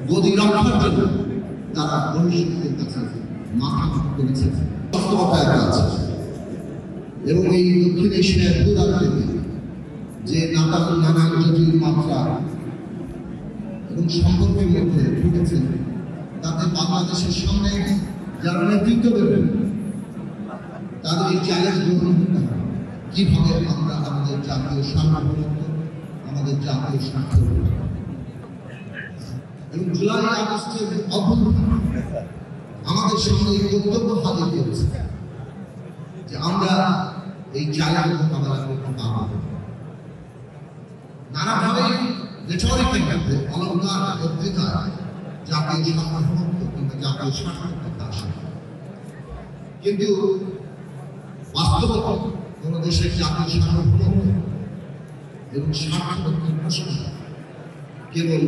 গদি রক্ষার জন্য তারা ভবিষ্যতের কাছে মাথা নত করেছে। বাস্তবতা একটা আছে এবং এই দক্ষিণ এশিয়ার ভূরাজনীতি যে নানান জটিল মাত্রা এবং সম্পর্কের মধ্যে ঢুকেছেন, তাতে বাংলাদেশের সামনে যারা নেতৃত্ব দেবেন তাদের এই চ্যালেঞ্জ গ্রহণ করতে হবে। কিভাবে আমরা আমাদের জাতীয় সার্বভৌমত্ব, আমাদের জাতীয় স্বার্থ এবং জুলাই আগস্টের অভ্যুত্থান আমাদের সামনে এই কর্তব্য হাজির করেছে যে আমরা এই চ্যালেঞ্জ মোকাবেলা করতে পারব। নানাভাবে রেটরিকের মধ্যে অলঙ্কার বক্তৃতায় জাতীয় সার্বভৌমত্ব কিংবা জাতীয় স্বার্থের কথা আসে, কিন্তু বাস্তবতা কোন দেশের জাতীয় সার্বভৌমত্ব এবং স্বার্থের প্রশ্ন কেবল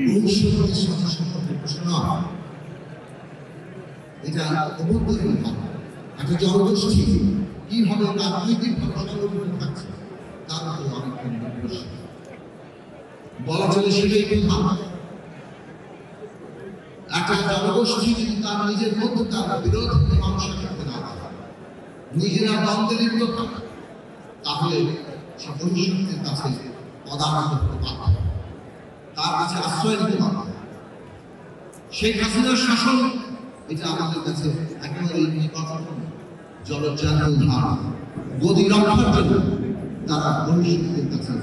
ভবিষ্যতের সাথে সম্পর্কের প্রশ্ন নয়, এটা অভ্যন্তরীণ ভাবে একটা জনগোষ্ঠী কিভাবে রাজনৈতিকভাবে সংরক্ষণ থাকছে তার উপর অনেকটা নির্ভরশীল। বলা চলে সেটাই প্রধান। একটা জনগোষ্ঠী যদি তার নিজের মধ্যে তার বিরোধ মীমাংসা করতে না পারে, নিজেরা দ্বন্দ্বে লিপ্ত থাকে, তাহলে সে ভবিষ্যতের কাছে পদানত করতে পারবে, তার কাছে আশ্রয় নিতে পারবে। শেখ হাসিনার শাসন এটা আমাদের কাছে একেবারেই জলজান্ত উদাহরণ। গদি রক্ষার জন্য তারা ভবিষ্যতের কাছে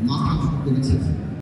মাথা নত করেছে।